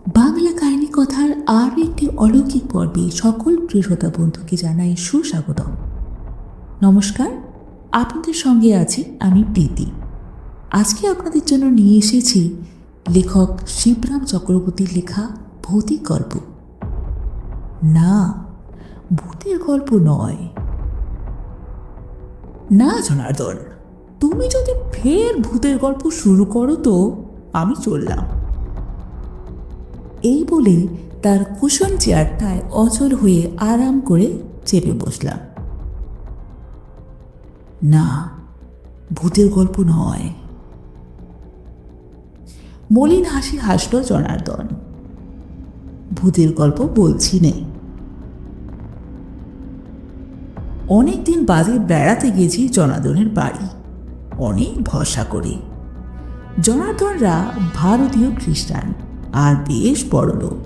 বাংলা কাহিনী কথার আর একটি অলৌকিক পর্বে সকল প্রিয় শ্রোতা বন্ধুকে জানাই সুস্বাগতম। নমস্কার, আপনাদের সঙ্গে আছি আমি প্রীতি। আজকে আপনাদের জন্য নিয়ে এসেছি লেখক শিবরাম চক্রবর্তীর লেখা ভৌতিক গল্প। না, ভূতের গল্প নয়। না জনার্দন, তুমি যদি ফের ভূতের গল্প শুরু করো তো আমি চললাম। এই বলে তার কুশন চেয়ারটায় অচল হয়ে আরাম করে চেপে বসলাম। না, ভূতের গল্প নয়। মলিন হাসি হাসল জনার্দন। ভূতের গল্প বলছি নে। অনেকদিন বাদে বেড়াতে গেছি জনার্দনের বাড়ি, অনেক ভরসা করে। জনার্দনরা ভারতীয় খ্রিস্টান আর বেশ বড় লোক।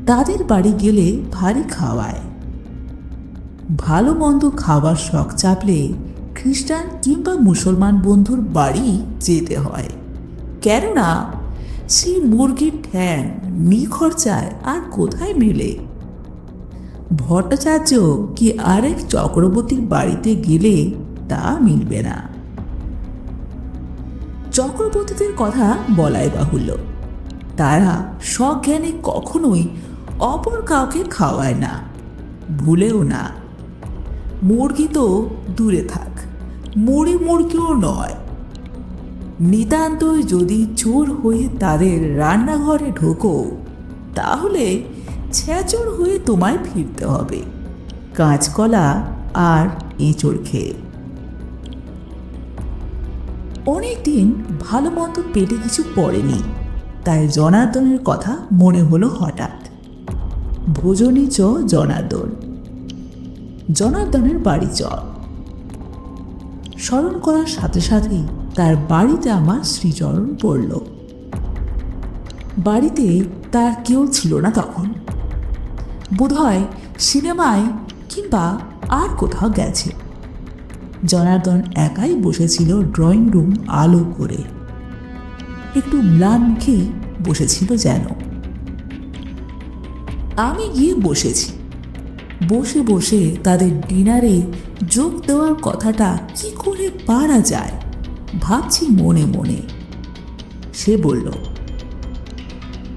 তাদের বাড়ি গেলে ভারী খাওয়ায়। ভালো মন্দ খাবার শখ চাপলে খ্রিস্টান কিংবা মুসলমান বন্ধুর বাড়ি যেতে হয়, কেননা সেই মুরগির ঠ্যাং নিখরচায় আর কোথায় মেলে। ভট্টাচার্য কি আরেক চক্রবর্তীর বাড়িতে গেলে তা মিলবে না। চক্রবর্তীদের কথা বলাই বাহুল্য, তারা সজ্ঞানে কখনোই অপর কাউকে খাওয়ায় না, ভুলেও না। মুরগি তো দূরে থাক, মুরগিও নয়। নিতান্তই যদি চোর হয়ে তাদের রান্নাঘরে ঢোকো, তাহলে ছেঁচড় হয়ে তোমায় ফিরতে হবে কাঁচকলা আর এঁচড় খেয়ে। অনেকদিন ভালো মতো পেটে কিছু পড়েনি, তাই জনার্দনের কথা মনে হলো হঠাৎ। ভোজনী চ জনার্দন। জনার্দনের বাড়ি চল। স্মরণ করার সাথে সাথেই তার বাড়িতে আমার শ্রীচরণ পড়ল। বাড়িতে তার কেউ ছিল না তখন, বোধহয় সিনেমায় কিংবা আর কোথাও গেছে। জনার্দন একাই বসেছিল ড্রয়িং রুম আলো করে, একটু ম্লান মুখেই বসেছিল যেন। আমি গিয়ে বসেছি। বসে বসে তাদের ডিনারে যোগ দেওয়ার কথাটা কি করে পারা যায় ভাবছি মনে মনে। সে বলল,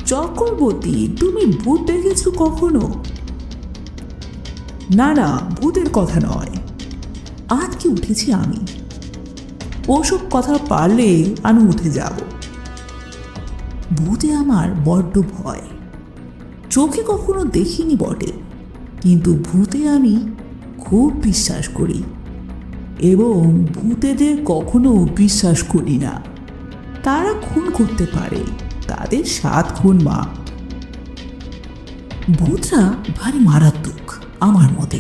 চক্রবর্তী, তুমি ভূত দেখেছ কখনো? না না, ভূতের কথা নয়। আজকে উঠেছি আমি। ওসব কথা পারলে আমি উঠে যাব। ভূতে আমার বড্ড ভয়। চোখে কখনো দেখিনি বটে, কিন্তু ভূতে আমি খুব বিশ্বাস করি, এবং ভূতেদের কখনো বিশ্বাস করি না। তারা খুন করতে পারে, তাদের 7 খুন মাপ। ভূতরা ভারী মারাত্মক আমার মতে,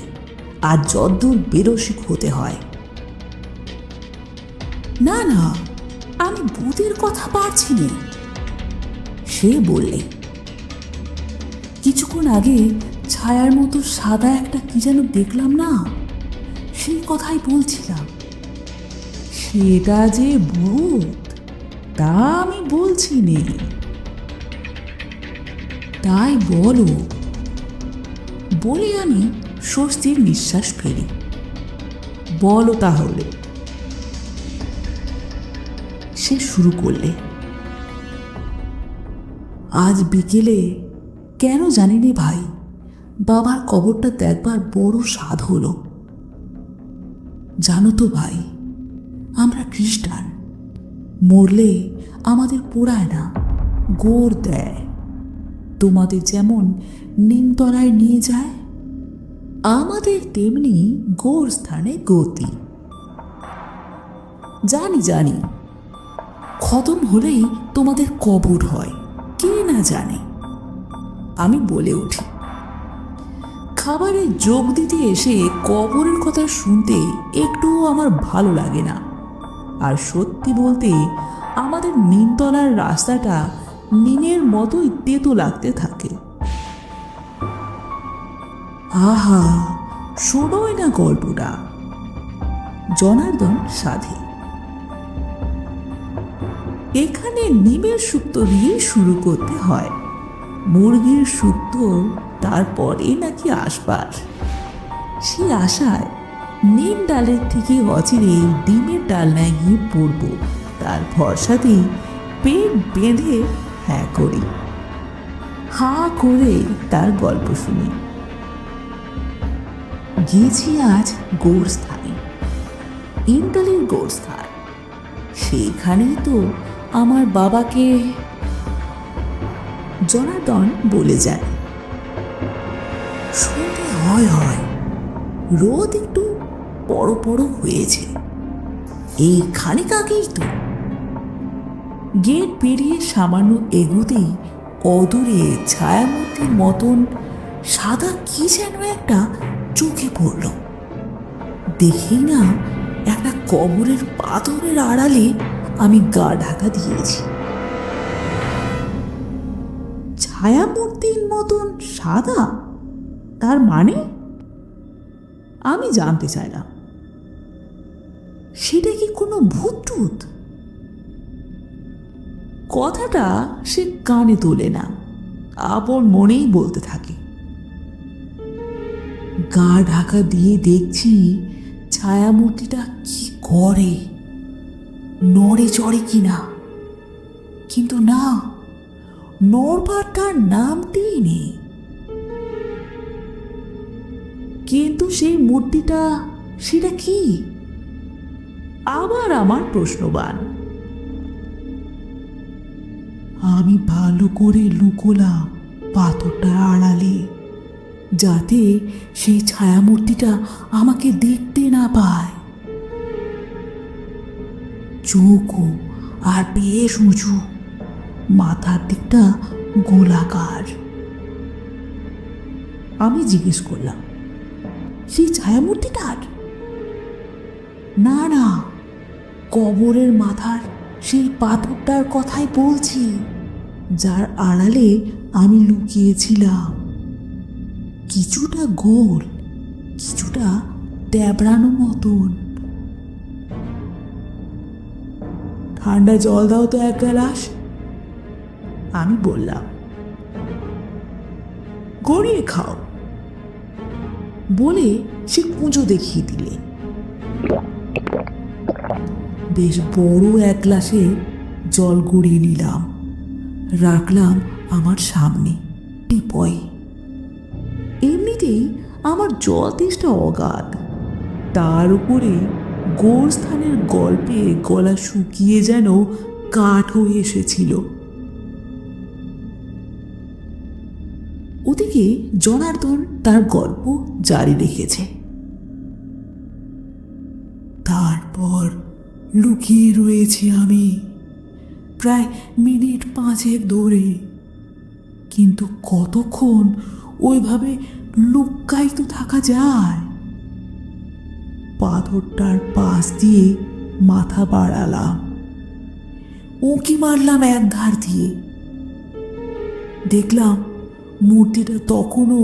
আর যদ্দূর বেরসিক হতে হয়। না না, আমি ভূতের কথা পারছি না, সে বললে। কিছুক্ষণ আগে ছায়ার মতো সাদা একটা কি যেন দেখলাম না, সেই কথাই বলছিলাম। সেটা যে ভূত তা আমি বলছি নে। তাই বলো, বলে আমি স্বস্তির নিঃশ্বাস ফেলি। বলো তাহলে। সে শুরু করলে। আজ বিকেলে কেন জানি নে ভাই, বাবার কবরটা দেখবার বড় স্বাদ হলো। জানো তো ভাই, আমরা খ্রিস্টান, মরলে আমাদের পোড়ায় না, গোর দেয়। তোমাদের যেমন নিমতলায় নিয়ে যায়, আমাদের তেমনি গোর স্থানে গতি। জানি জানি, খতম হলেই তোমাদের কবর হয়, কে না জানে। আমি বলে উঠি। খাবারে যোগ দিতে এসে কবরের কথা শুনতে একটুও আমার ভালো লাগে না। আর সত্যি বলতে আমাদের নিমতলার রাস্তাটা নিমের মতোই তেতো লাগতে থাকে। আহা, শোনোই না গল্পটা। জনার্দন সাধে। এখানে নিমের শুক্তো দিয়ে শুরু করতে হয়, মুরগির সুক্ত তারপরে নাকি আসবার। সে আশায় নিম ডালের থেকে অচিরে ডিমের ডালনায় গিয়ে পড়ব, তার ভরসাতেই পেট বেঁধে হ্যাঁ করি, হাঁ করে তার গল্প শুনি। গিয়েছি আজ গোরস্থানে, ইন্টালের গোরস্থান। সেখানেই তো আমার বাবাকে জনার্দন বলে যায়। সন্ধে হয়, রোদ একটু বড় বড় হয়েছে। এই খানিক আগেই তো। গেট পেরিয়ে সামান্য এগোতেই অদূরে ছায়ামূর্তির মতন সাদা কি যেন একটা চোখে পড়ল। দেখেই না একটা কবরের পাথরের আড়ালে আমি গা ঢাকা দিয়েছি। ছায়ামূর্তির মতন সাদা, তার মানে? আমি জানতে চাইলাম, সেটা কি কোনো ভূত টুত? কথাটা সে কানে তোলে না, আপন মনেই বলতে থাকে। গা ঢাকা দিয়ে দেখছি ছায়ামূর্তিটা কি করে, নড়ে চড়ে কিনা। কিন্তু না, নড়বার তার নামটিই নেই। কিন্তু সেই মূর্তিটা, সেটা কি? আবার আমার প্রশ্নবান। আমি ভালো করে লুকোলাম পাথরটার আড়ালে, যাতে সেই ছায়ামূর্তিটা আমাকে দেখতে না পায়। চোখও আর বেশ উঁচু, মাথার দিকটা গোলাকার। আমি জিজ্ঞেস করলাম, সেই ছায়ামূর্তিটার? না না, কবরের মাথার সেই পাথরটার কথাই বলছি, যার আড়ালে আমি লুকিয়েছিলাম। কিছুটা গোল, কিছুটা ট্যাবড়ানো মতন। ঠান্ডা জল দাও তো এক গ্লাস, আমি বললাম। গড়িয়ে খাও বলে সে কুঁজো দেখিয়ে দিলে। বেশ বড় এক গ্লাসে জল গড়িয়ে নিলাম, রাখলাম আমার সামনে টিপয়ে। এমনিতেই আমার জল তেষ্টা অগাধ, তার উপরে গোরস্থানের গল্পে গলা শুকিয়ে যেন কাঠ হয়ে এসেছিল। ওদিকে জনার্দন তার গল্প জারি রেখেছে। তারপর লুকিয়ে রয়েছি আমি প্রায় মিনিট 5 ধরে। কিন্তু কতক্ষণ ওইভাবে লুকায়িত থাকা যায়? পাথরটার পাশ দিয়ে মাথা বাড়ালাম, উঁকি মারলাম এক ধার দিয়ে। দেখলাম মূর্তিটা তখনও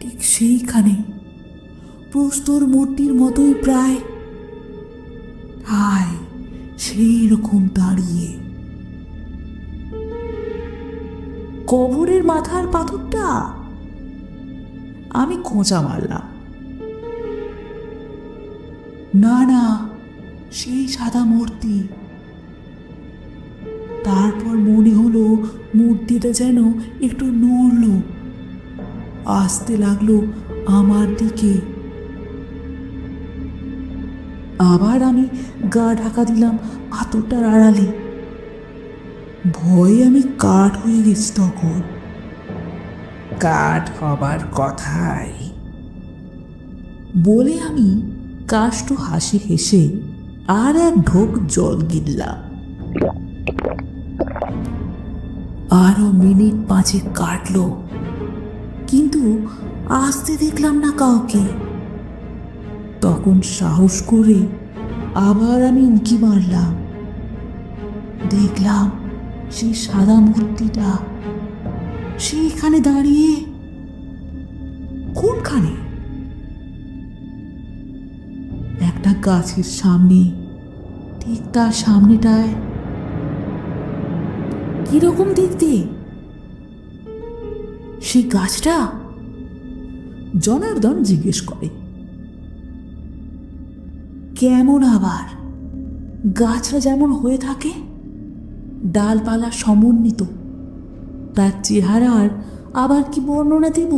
ঠিক সেইখানে, প্রস্তর মূর্তির মতোই প্রায়। হায়, সেই রকম দাঁড়িয়ে। কবরের মাথার পাথরটা? আমি খোঁচা মারলাম। না না, সেই সাদা মূর্তি। তারপর মনে হলো মূর্তিটা যেন একটু নড়ল, আসতে লাগলো আমার দিকে। আবার আমি গা ঢাকা দিলাম পাথরটার আড়ালে। ভয়ে আমি কাঠ হয়ে গেছি তখন। কাঠ হবার কথাই বলে আমি কাষ্ঠ হাসি হেসে আর এক ঢোক জল গিললাম। আরো মিনিট 5 কাটলো, কিন্তু আসতে দেখলাম না কাউকে। তখন সাহস করে আবার আমি উঁকি মারলাম। দেখলাম সেই সাদা মূর্তিটা সেইখানে দাঁড়িয়ে। কোনখানে? একটা গাছের সামনে, ঠিক তার সামনেটায়। কিরকম দেখতে? সেই গাছটা? জনার্দন জিজ্ঞেস করে। কেমন আবার? গাছটা যেমন হয়ে থাকে, ডালপালা সমন্বিত, তার চেহারার আবার কি বর্ণনা দেব?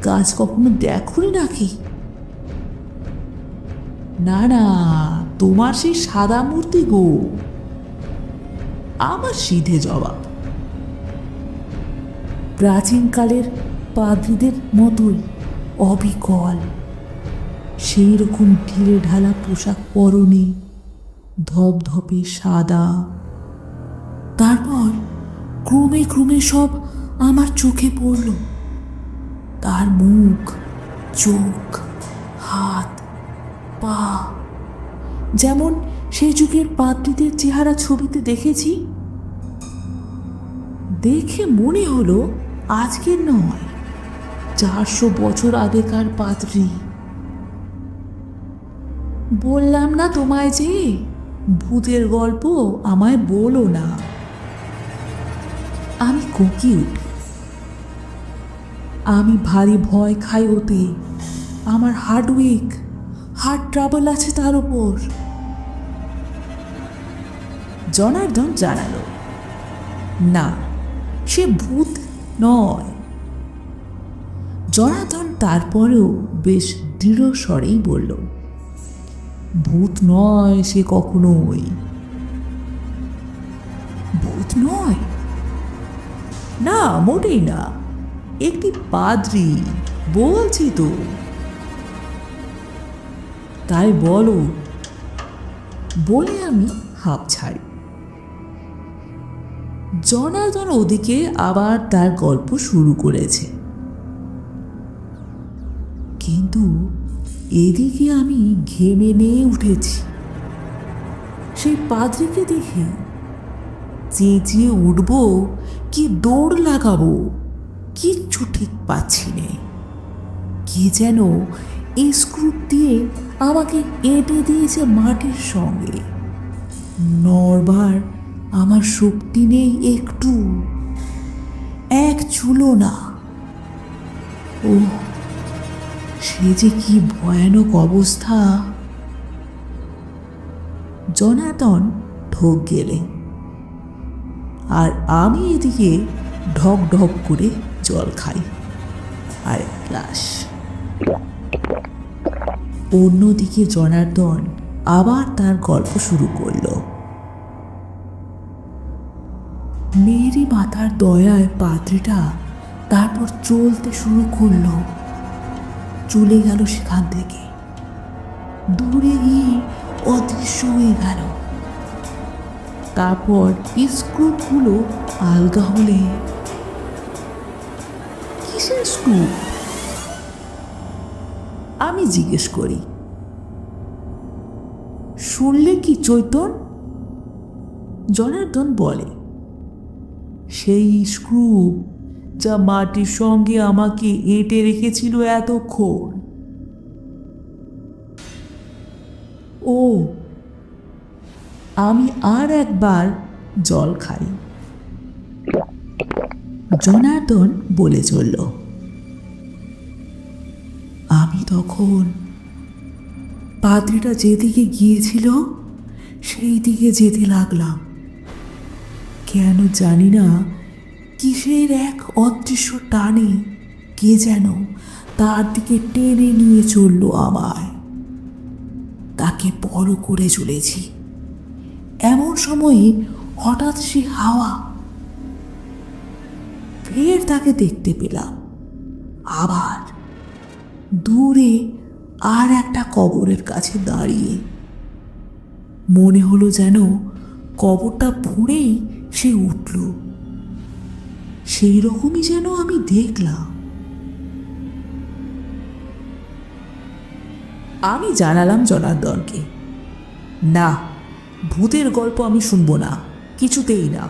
গাছ কখনো দেখোনি নাকি? না না, তোমার সেই সাদা মূর্তি গো। আমার সিধে জবাব। প্রাচীনকালের পাদ্রীদের মতোই অবিকল, সেই রকম ঢিলে ঢালা পোশাক পরনে, ধপধপে সাদা। তারপর ক্রমে ক্রমে সব আমার চোখে পড়ল। তার মুখ, চোখ, হাত, পা, যেমন সেই যুগের পাদ্রীদের চেহারা ছবিতে দেখেছি। দেখে মনে হলো আজকের নয়, 400 বছর আগেকার পাদ্রী। বললাম না তোমায় যে ভূতের গল্প আমায় বলো না। আমি কোকি উঠি। আমি ভারী ভয় খাই ওতে। আমার হার্ট ট্রাবল আছে তার উপর। জনার্দন জানালো, না, সে ভূত নয়। জনার্দন তারপরেও বেশ দৃঢ় স্বরেই বলল, ভূত নয় সে কখনোই। ভূত নয়? না, মোটেই না, একটি পাদ্রী, বলছি তো। তাই বলো, বলে আমি হাঁপ ছাড়ি। জনার্দন ওদিকে আবার তার গল্প শুরু করেছে, কিন্তু এদিকে আমি ঘেমে নিয়ে উঠেছি। সেই পাদ্রীকে দেখে চেঁচিয়ে উঠব কি দৌড় লাগাবো কিচ্ছু ঠিক পাচ্ছি নে। কে যেন স্ক্রু দিয়ে আমাকে এঁটে দিয়েছে মাটির সঙ্গে। নড়বার আমার শক্তি নেই একটু, এক চুলো না। ও, সে যে কি ভয়ানক অবস্থা! জনার্দন ঢোক গেলে, আর আমি এদিকে ঢক ঢক করে জল খাই, আর গ্লাস। অন্যদিকে জনার্দন আবার তার গল্প শুরু করল। মেয়েরই মাথার দয়ায় পাদ্রীটা তারপর চলতে শুরু করলো। চলে গেল সেখান থেকে, দূরে গিয়ে অদৃশ্য হয়ে গেল। তারপর স্ক্রুপগুলো আলগা হলে। কিসের স্ক্রুপ? আমি জিজ্ঞেস করি। শুনলে কি চৈতন? জনার্দন বলে, সেই স্ক্রু যা মাটির সঙ্গে আমাকে এঁটে রেখেছিল এতক্ষণ। ও, আমি আর একবার জল খাই। জনার্দন বলে চলল, আমি তখন পাদ্রীটা যেদিকে গিয়েছিল সেই দিকে যেতে লাগলাম। কেন জানি না, কিসের এক অদৃশ্য টানে কে যেন তার দিকে টেনে নিয়ে চলল আমায়। তাকে বড় করে চলেছি। এমন সময়ে হঠাৎ সে হাওয়া। ফের তাকে দেখতে পেলাম, আবার দূরে আর একটা কবরের কাছে দাঁড়িয়ে। মনে হলো যেন কবরটা ফুঁড়েই সে উঠল। সেই রকমই যেন আমি দেখলাম। আমি জানালাম জনার্দনকে, না, ভূতের গল্প আমি শুনবো না, কিছুতেই না।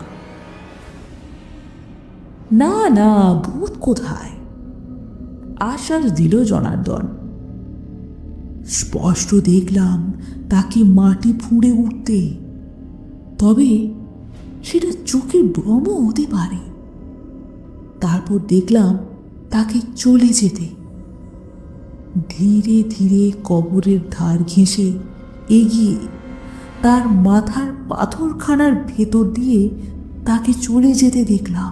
না না, ভূত কোথায়? আশ্বাস দিল জনার্দন। স্পষ্ট দেখলাম তাকে মাটি ফুঁড়ে উঠতে, তবে সেটা চোখের ভ্রম হতে পারে। তার তারপর দেখলাম তাকে চলে যেতে। ধীরে ধীরে কবরের ধার ঘেঁষে এগিয়ে তার মাথার পাথরখানার ভেতর দিয়ে তাকে চলে যেতে দেখলাম।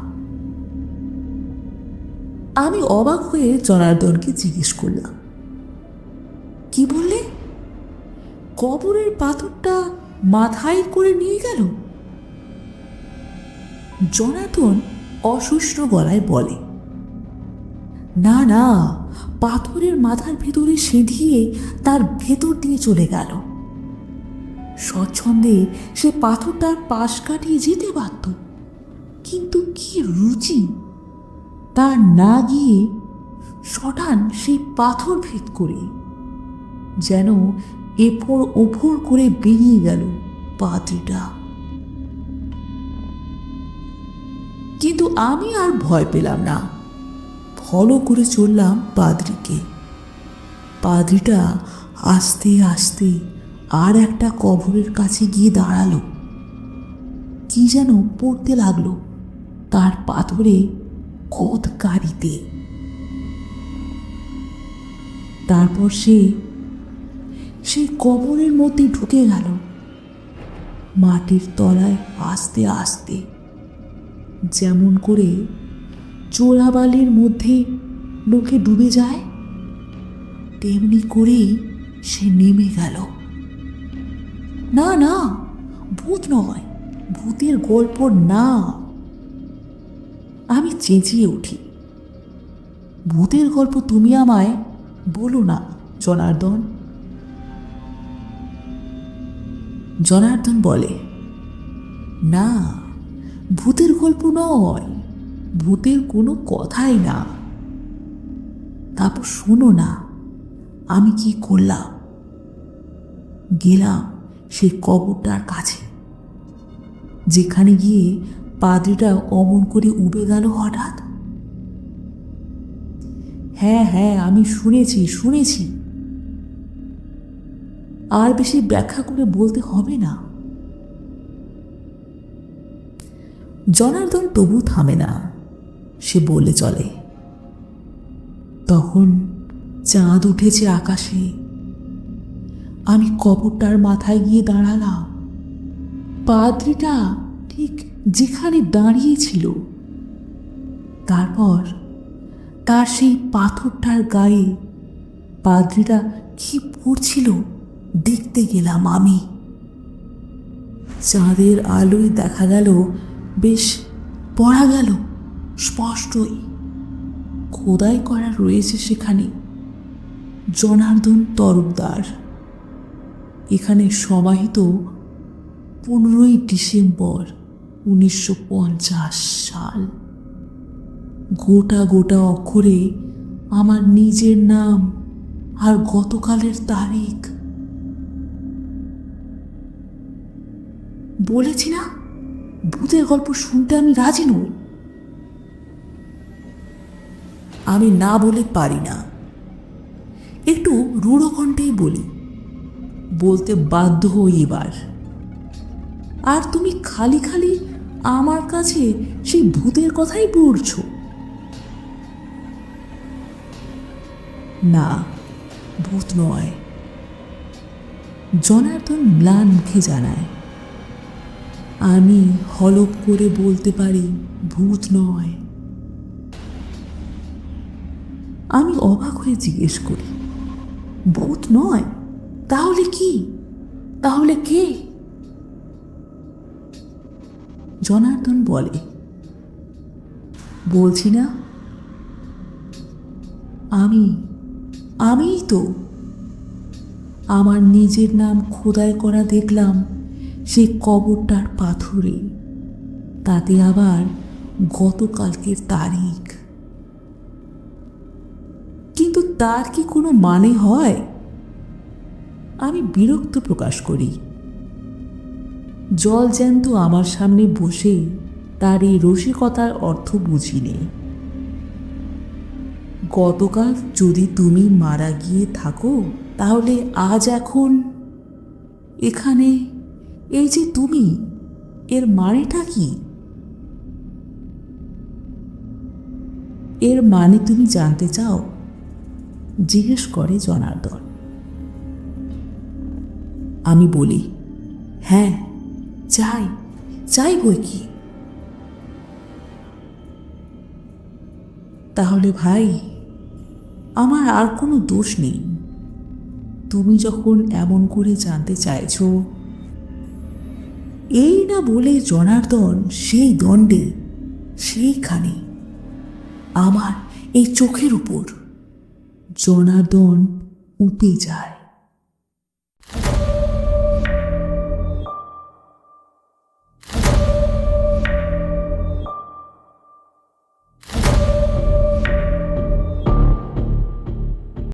আমি অবাক হয়ে জনার্দনকে জিজ্ঞেস করলাম, কি বললে? কবরের পাথরটা মাথায় করে নিয়ে গেল? জনার্দন অসুস্থ গলায় বলে, না না, পাথরের মাথার ভেতরে সেঁধিয়ে তার ভেতর দিয়ে চলে গেল। স্বচ্ছন্দে সে পাথরটার পাশ কাটিয়ে যেতে পারত, কিন্তু কি রুচি তার না গিয়ে শটান সেই পাথর ভেদ করে যেন এফোর ওফোর করে বেরিয়ে গেল পাদ্রিটা। কিন্তু আমি আর ভয় পেলাম না, ফলো করে চললাম পাদ্রিকে। পাদ্রিটা আস্তে আস্তে আর একটা কবরের কাছে গিয়ে দাঁড়ালো। কি যেন পড়তে লাগলো তার পাথরে খোদকারিতে। তারপর সে সেই কবরের মধ্যে ঢুকে গেল, মাটির তলায় আস্তে আস্তে, যেমন করে চোরাবালির মধ্যে লোকে ডুবে যায় তেমনি করেই সে নেমে গেল। না না, ভূত নয়, ভূতের গল্প না। আমি চেঁচিয়ে উঠি, ভূতের গল্প তুমি আমায় বলো না জনার্দন। জনার্দন বলে, না, ভূতের গল্প নয়, ভূতের কোনো কথাই না। তারপর শোনো না আমি কি করলাম। গেলাম সেই কবরটার কাছে, যেখানে গিয়ে পাদ্রিটা অমন করে উবে গেল হঠাৎ। হ্যাঁ হ্যাঁ, আমি শুনেছি, আর বেশি ব্যাখ্যা করে বলতে হবে না। জনার্দন তবু থামে না, সে বলে চলে, তখন চাঁদ উঠেছে আকাশে। আমি কবরটার মাথায় গিয়ে দাঁড়ালাম। পাদ্রিটা ঠিক যেখানে দাঁড়িয়েছিল। তারপর তার সেই পাথরটার গায়ে পাদ্রিটা কি পড়ছিল দেখতে গেলাম আমি। চাঁদের আলোয় দেখা গেল, বেশ পড়া গেল স্পষ্টই, খোদাই করা রয়েছে সেখানে, জনার্দন তরফদার, এখানে সমাহিত 15ই ডিসেম্বর 1950 সাল। গোটা গোটা অক্ষরে আমার নিজের নাম আর গতকালের তারিখ। বলেছি না, ভূতের গল্প শুনতে আমি রাজি নই। আমি না বলে পারি না, একটু রূঢ় কণ্ঠেই বলি, বলতে বাধ্য হই এবার। আর তুমি খালি খালি আমার কাছে সেই ভূতের কথাই পড়ছ। না, ভূত নয়, জনার্দন ম্লান মুখে জানায়। আমি হলপ করে বলতে পারি, ভূত নয়। আমি অবাক হয়ে জিজ্ঞেস করি, ভূত নয় তাহলে কি? তাহলে কে? জনার্দন বলে, বলছি না, আমিই তো। আমার নিজের নাম খোদাই করা দেখলাম সেই কবরটার পাথরে, তাতে আবার গতকালকের তারিখ। কিন্তু তার কি কোনো মানে হয়? আমি বিরক্ত প্রকাশ করি। জল জ্যান্ত আমার সামনে বসে তার এই রসিকতার অর্থ বুঝিনি। গতকাল যদি তুমি মারা গিয়ে থাকো, তাহলে আজ এখন এখানে এই যে তুমি, এর মানেটা কি? এর মানে তুমি জানতে চাও? জিজ্ঞেস করে জনার্দন। আমি বলি, হ্যাঁ চাই, চাই বই কি। তাহলে ভাই, আমার আর কোনো দোষ নেই। তুমি যখন এমন করে জানতে চাইছো। এই না বলে জনার্দন সেই দণ্ডে, সেইখানে আমার এই চোখের উপর জনার্দন উপে যায়।